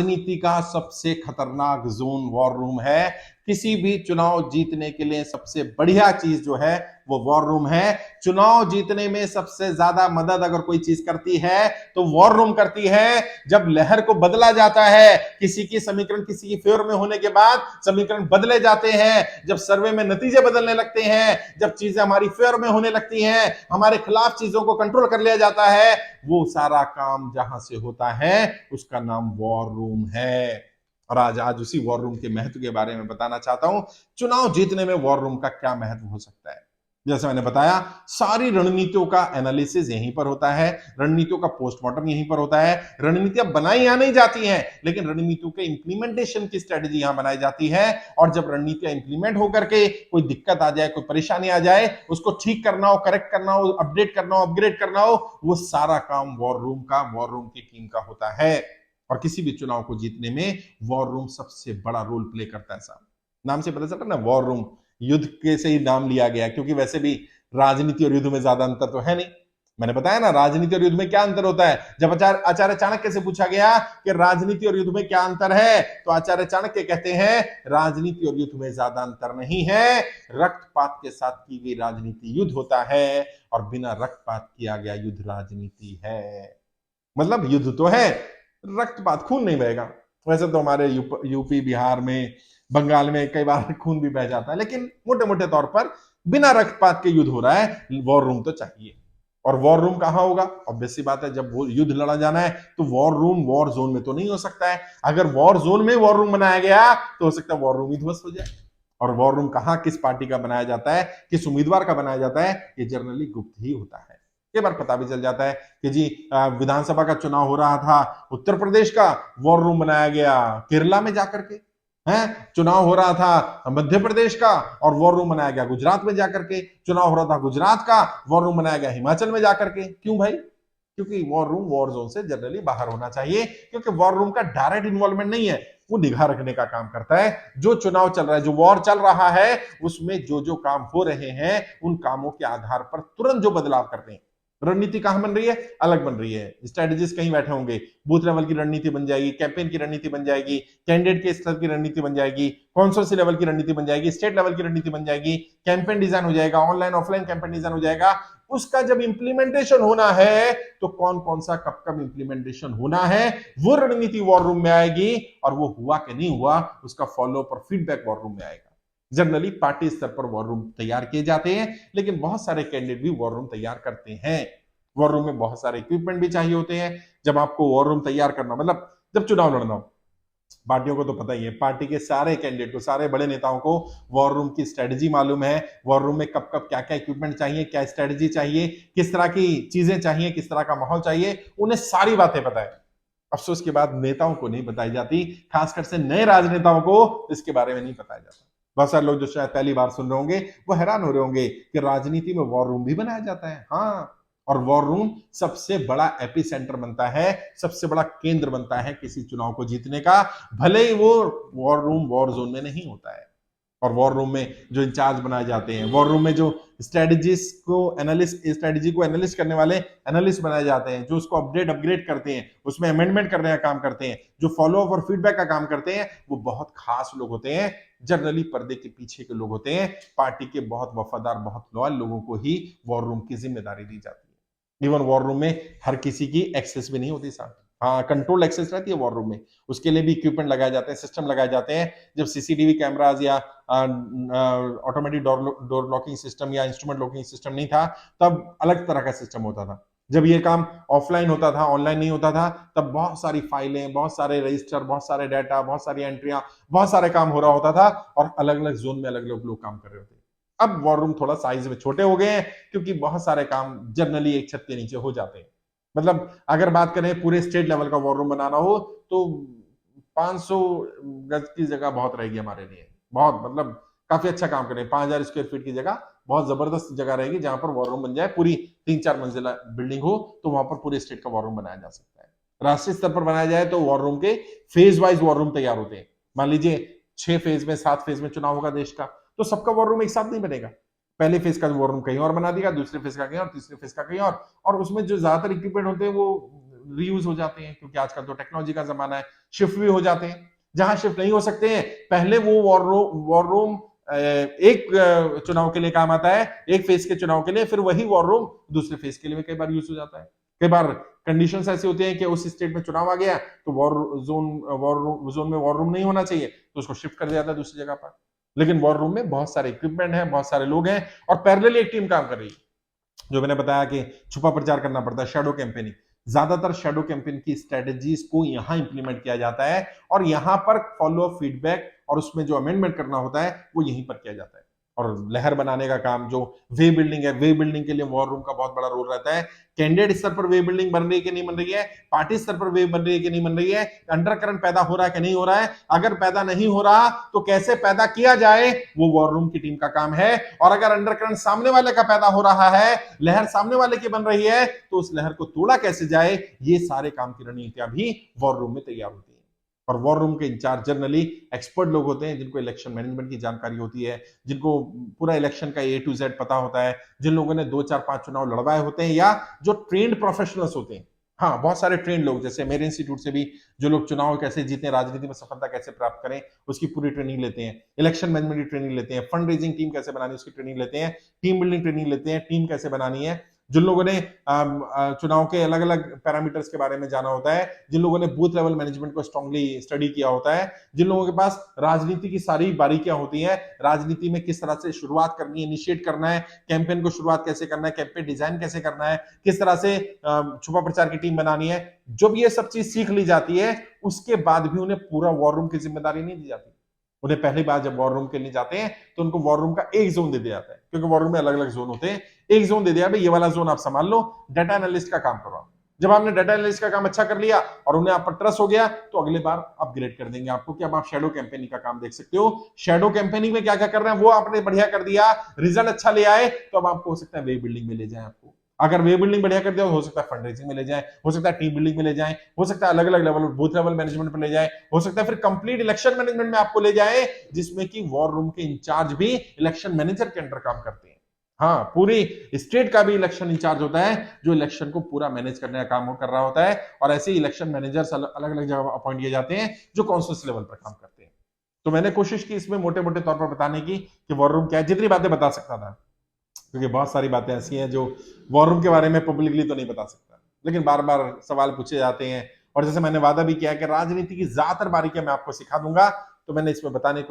राजनीति का सबसे खतरनाक जोन वॉर रूम है। किसी भी चुनाव जीतने के लिए सबसे बढ़िया चीज जो है वो वॉर रूम है। चुनाव जीतने में सबसे ज्यादा मदद अगर कोई चीज करती है तो वॉर रूम करती है। जब लहर को बदला जाता है, किसी की समीकरण किसी की फेवर में होने के बाद समीकरण बदले जाते हैं, जब सर्वे में नतीजे बदलने लगते हैं, जब चीजें हमारी फेवर में होने लगती हैं, हमारे खिलाफ चीजों को कंट्रोल कर लिया जाता है, वो सारा काम जहां से होता है उसका नाम वॉर रूम है। और आज उसी वॉर रूम के महत्व के बारे में बताना चाहता हूं। चुनाव जीतने में वॉर रूम का क्या महत्व हो सकता है। जैसे मैंने बताया, सारी रणनीतियों का एनालिसिस यहीं पर होता है, रणनीतियों का पोस्टमार्टम यहीं पर होता है। रणनीतियां बनाई यहां नहीं जाती हैं, लेकिन रणनीतियों के इंप्लीमेंटेशन की स्ट्रेटेजी यहां बनाई जाती है। और जब रणनीतियां इंप्लीमेंट होकर के कोई दिक्कत आ जाए, कोई परेशानी आ जाए, उसको ठीक करना हो, करेक्ट करना हो, अपडेट करना हो, अपग्रेड करना हो, वो सारा काम वॉर रूम का, वॉर रूम की टीम का होता है। और किसी भी चुनाव को जीतने में वॉर रूम सबसे बड़ा रोल प्ले करता है। साहब, नाम से पता चलता है ना, वॉर रूम युद्ध के से ही नाम लिया गया, क्योंकि वैसे भी राजनीति और युद्ध में ज्यादा अंतर तो है नहीं। मैंने बताया ना, राजनीति और युद्ध में क्या अंतर होता है। जब आचार्य चाणक्य से पूछा गया कि राजनीति और युद्ध में क्या अंतर है, तो आचार्य चाणक्य कहते हैं राजनीति और युद्ध में ज्यादा अंतर नहीं है। रक्तपात के साथ की गई राजनीति युद्ध होता है, और बिना रक्तपात किया गया युद्ध राजनीति है। मतलब युद्ध तो है, रक्तपात, खून नहीं बहेगा। वैसे तो हमारे यूपी बिहार में, बंगाल में कई बार खून भी बह जाता है, लेकिन मोटे मोटे तौर पर बिना रक्तपात के युद्ध हो रहा है। वॉर रूम तो चाहिए। और वॉर रूम कहां होगा? ऑब्वियस सी बात है, जब वो युद्ध लड़ा जाना है तो वॉर रूम वॉर जोन में तो नहीं हो सकता है। अगर वॉर जोन में वॉर रूम बनाया गया तो हो सकता है वॉर रूम ही ध्वस्त हो जाए। और वॉर रूम कहां, किस पार्टी का बनाया जाता है, किस उम्मीदवार का बनाया जाता है, ये जनरली गुप्त ही होता है। कई बार पता भी चल जाता है कि जी विधानसभा का चुनाव हो रहा था, उत्तर प्रदेश का, वॉर रूम बनाया गया केरला में जाकर के। है, चुनाव हो रहा था मध्य प्रदेश का और वॉर रूम बनाया गया गुजरात में जाकर के। चुनाव हो रहा था गुजरात का, वॉर रूम बनाया गया हिमाचल में जाकर के। क्यों भाई? क्योंकि वॉर रूम वॉर जोन से जनरली बाहर होना चाहिए, क्योंकि वॉर रूम का डायरेक्ट इन्वॉल्वमेंट नहीं है, वो निगाह रखने का काम करता है। जो चुनाव चल रहा है, जो वॉर चल रहा है, उसमें जो जो काम हो रहे हैं, उन कामों के आधार पर तुरंत जो बदलाव करते हैं। रणनीति कहां बन रही है? अलग बन रही है। स्ट्रेटेजिस्ट कहीं बैठे होंगे, बूथ लेवल की रणनीति बन जाएगी, कैंपेन की रणनीति बन जाएगी, कैंडिडेट के स्तर की रणनीति बन जाएगी, कौंसलसी लेवल की रणनीति बन जाएगी, स्टेट लेवल की रणनीति बन जाएगी, कैंपेन डिजाइन हो जाएगा, ऑनलाइन ऑफलाइन कैंपेन डिजाइन हो जाएगा। उसका जब इंप्लीमेंटेशन होना है तो कौन कौन सा कब कब इंप्लीमेंटेशन होना है, वो रणनीति वॉर रूम में आएगी। और वो हुआ कि नहीं हुआ, उसका फॉलोअप और फीडबैक वॉर रूम में आएगा। जनरली पार्टी स्तर पर वॉर रूम तैयार किए जाते हैं, लेकिन बहुत सारे कैंडिडेट भी वॉर रूम तैयार करते हैं। वॉर रूम में बहुत सारे इक्विपमेंट भी चाहिए होते हैं। जब आपको वॉर रूम तैयार करना, मतलब जब चुनाव लड़ना हो, पार्टियों को तो पता ही है, पार्टी के सारे कैंडिडेट को, सारे बड़े नेताओं को वॉर रूम की स्ट्रेटजी मालूम है। वॉर रूम में कब कब क्या क्या इक्विपमेंट चाहिए, क्या स्ट्रेटजी चाहिए, किस तरह की चीजें चाहिए, किस तरह का माहौल चाहिए, उन्हें सारी बातें पता है। अफसोस की बात, नेताओं को नहीं बताई जाती, खासकर से नए राजनेताओं को इसके बारे में नहीं बताया जाता। बहुत सारे लोग जो शायद पहली बार सुन रहे होंगे वो हैरान हो रहे होंगे कि राजनीति में वॉर रूम भी बनाया जाता है। हाँ, और वॉर रूम सबसे बड़ा एपी सेंटर बनता है, सबसे बड़ा केंद्र बनता है किसी चुनाव को जीतने का। भले ही वो वॉर रूम वॉर जोन में नहीं होता है। और वॉर रूम में जो इंचार्ज बनाए जाते हैं, वॉर रूम में जो स्ट्रेटजीज को एनालिस्ट, स्ट्रेटजी को एनालिस्ट करने वाले एनालिस्ट बनाए जाते हैं, जो उसको अपडेट अपग्रेड करते हैं, उसमें अमेंडमेंट करने का काम करते हैं, जो फॉलो अप और फीडबैक का काम करते हैं, वो बहुत खास लोग होते हैं। जनरली पर्दे के पीछे के लोग होते हैं। पार्टी के बहुत वफादार, बहुत लॉयल लोगों को ही वॉर रूम की जिम्मेदारी दी जाती है। इवन वॉर रूम में हर किसी की एक्सेस भी नहीं होती साहब। हाँ, कंट्रोल एक्सेस रहती है वॉर रूम में। उसके लिए भी इक्विपमेंट लगाए जाते हैं, सिस्टम लगाए जाते हैं। जब सीसीटीवी कैमराज या ऑटोमेटिक डोर लॉकिंग सिस्टम या इंस्ट्रूमेंट लॉकिंग सिस्टम नहीं था, तब अलग तरह का सिस्टम होता था। जब ये काम ऑफलाइन होता था, ऑनलाइन नहीं होता था, तब बहुत सारी फाइलें, बहुत सारे रजिस्टर, बहुत सारे डाटा, बहुत सारी एंट्रियां, बहुत सारे काम हो रहा होता था, और अलग अलग जोन में अलग अलग लोग काम कर रहे होते। अब वॉर रूम थोड़ा साइज में छोटे हो गए हैं, क्योंकि बहुत सारे काम जनरली एक छत के नीचे हो जाते हैं। मतलब अगर बात करें पूरे स्टेट लेवल का वॉर रूम बनाना हो तो 500 गज की जगह बहुत रहेगी हमारे लिए। बहुत, मतलब काफी अच्छा काम करें। 5000 स्क्वायर फीट की जगह बहुत जबरदस्त जगह रहेगी, जहां पर वॉर रूम बन जाए। पूरी 3-4 मंजिला बिल्डिंग हो तो वहां पर पूरे स्टेट का वॉर रूम बनाया जा सकता है। राष्ट्रीय स्तर पर बनाया जाए तो वॉर रूम के फेज वाइज वॉर रूम तैयार होते हैं। मान लीजिए 6 फेज में, 7 फेज में चुनाव होगा देश का, तो सबका वॉर रूम एक साथ नहीं बनेगा। पहले फेज का वॉर रूम कहीं और बना देगा, दूसरे फेज का कहीं और, तीसरे फेज का कहीं और उसमें जो ज्यादातर इक्विपमेंट होते हैं वो रीयूज हो जाते हैं, क्योंकि आजकल तो टेक्नोलॉजी का जमाना है, शिफ्ट भी हो जाते हैं। जहां शिफ्ट नहीं हो सकते हैं, पहले वो वॉर रूम एक चुनाव के लिए काम आता है, एक फेज के चुनाव के लिए, फिर वही वॉर रूम दूसरे फेज के लिए कई बार यूज हो जाता है। कई बार कंडीशंस ऐसी होती हैं कि उस स्टेट में चुनाव आ गया तो वॉर जोन में वॉर रूम नहीं होना चाहिए, तो उसको शिफ्ट कर दिया जाता है दूसरी जगह पर। लेकिन वॉर रूम में बहुत सारे इक्विपमेंट है, बहुत सारे लोग हैं, और पैरेलली एक टीम काम कर रही है। जो मैंने बताया कि छुपा प्रचार करना पड़ता है, शैडो कैंपेनिंग, ज्यादातर शैडो कैंपेन की स्ट्रेटेजीज को यहां इंप्लीमेंट किया जाता है, और यहां पर फॉलो अप, फीडबैक और उसमें जो अमेंडमेंट करना होता है वो यहीं पर किया जाता है। और लहर बनाने का काम, जो वे बिल्डिंग है, वे बिल्डिंग के लिए वॉर रूम का बहुत बड़ा रोल रहता है। कैंडिडेट स्तर पर वे बिल्डिंग बन रही है कि नहीं बन रही है, पार्टी स्तर पर वे बन रही है कि नहीं बन रही है, अंडर करंट पैदा हो रहा है कि नहीं हो रहा है, अगर पैदा नहीं हो रहा तो कैसे पैदा किया जाए, वो वॉर रूम की टीम का काम है। और अगर अंडर करंट सामने वाले का पैदा हो रहा है, लहर सामने वाले की बन रही है, तो उस लहर को तोड़ा कैसे जाए, ये सारे काम की रणनीतियां भी वॉर रूम में तैयार होती है। और वॉर रूम के इंचार्ज जनरली एक्सपर्ट लोग होते हैं, जिनको इलेक्शन मैनेजमेंट की जानकारी होती है, जिनको पूरा इलेक्शन का A to Z पता होता है, जिन लोगों ने 2 4 5 चुनाव लड़वाए होते हैं, या जो ट्रेंड प्रोफेशनल्स होते हैं। हाँ, बहुत सारे ट्रेंड लोग, जैसे मेरे इंस्टीट्यूट से भी जो लोग चुनाव कैसे जीते, राजनीति में सफलता कैसे प्राप्त करें, उसकी पूरी ट्रेनिंग लेते हैं, इलेक्शन मैनेजमेंट की ट्रेनिंग लेते हैं, फंड रेजिंग टीम कैसे बनानी उसकी ट्रेनिंग लेते हैं, टीम बिल्डिंग ट्रेनिंग लेते हैं, टीम कैसे बनानी है। जिन लोगों ने चुनाव के अलग अलग पैरामीटर्स के बारे में जाना होता है, जिन लोगों ने बूथ लेवल मैनेजमेंट को स्ट्रांगली स्टडी किया होता है, जिन लोगों के पास राजनीति की सारी बारीकियां होती हैं, राजनीति में किस तरह से शुरुआत करनी है, इनिशिएट करना है, कैंपेन को शुरुआत कैसे करना है, कैंपेन डिजाइन कैसे करना है, किस तरह से छुपा प्रचार की टीम बनानी है, जब ये सब चीज सीख ली जाती है, उसके बाद भी उन्हें पूरा वॉर रूम की जिम्मेदारी नहीं दी जाती। उन्हें पहली बार जब वॉर रूम के लिए जाते हैं तो उनको वॉर रूम का एक जोन दे दिया जाता है, क्योंकि वॉर रूम में अलग अलग जोन होते हैं। एक जोन दे दिया, भाई ये वाला जोन आप संभाल लो, डाटा एनालिस्ट का काम करो। जब आपने डाटा एनालिस्ट का काम अच्छा कर लिया और उन्हें आप पर ट्रस्ट हो गया, तो अगले बार अपग्रेड कर देंगे आपको कि अब आप शैडो कैंपेनिंग का काम देख सकते हो। शैडो कैंपेनिंग में क्या क्या कर रहे हैं वो आपने बढ़िया कर दिया, रिजल्ट अच्छा ले आए, तो अब आपको हो सकता है वे बिल्डिंग में ले जाए। आपको अगर वे बिल्डिंग बढ़िया कर दिया तो हो सकता है फंड रेजिंग में ले जाए, हो सकता है टीम बिल्डिंग में ले जाए, हो सकता है अलग अलग लेवल, बूथ लेवल मैनेजमेंट पर ले जाए, हो सकता है फिर कंप्लीट इलेक्शन मैनेजमेंट में आपको ले जाए, जिसमें कि वॉर रूम के इंचार्ज भी इलेक्शन मैनेजर के अंडर काम करते हैं। हाँ, पूरी स्टेट का भी इलेक्शन इंचार्ज होता है, जो इलेक्शन को पूरा मैनेज करने का काम कर रहा होता है। और ऐसे ही इलेक्शन मैनेजर्स अलग अलग जगह अपॉइंट किए जाते हैं, जो कॉन्स्टिट्यूंसी लेवल पर काम करते हैं। तो मैंने कोशिश की इसमें मोटे मोटे तौर पर बताने की कि वॉर रूम क्या है, जितनी बातें बता सकता था, क्योंकि बहुत सारी बातें ऐसी हैं जो वॉर रूम के बारे में पब्लिकली तो नहीं बता सकता, लेकिन बार बार सवाल पूछे जाते हैं। और जैसे मैंने वादा भी किया कि राजनीति की ज्यादातर बारीकियां मैं आपको सिखा दूंगा, तो मैंने इसमें बताने को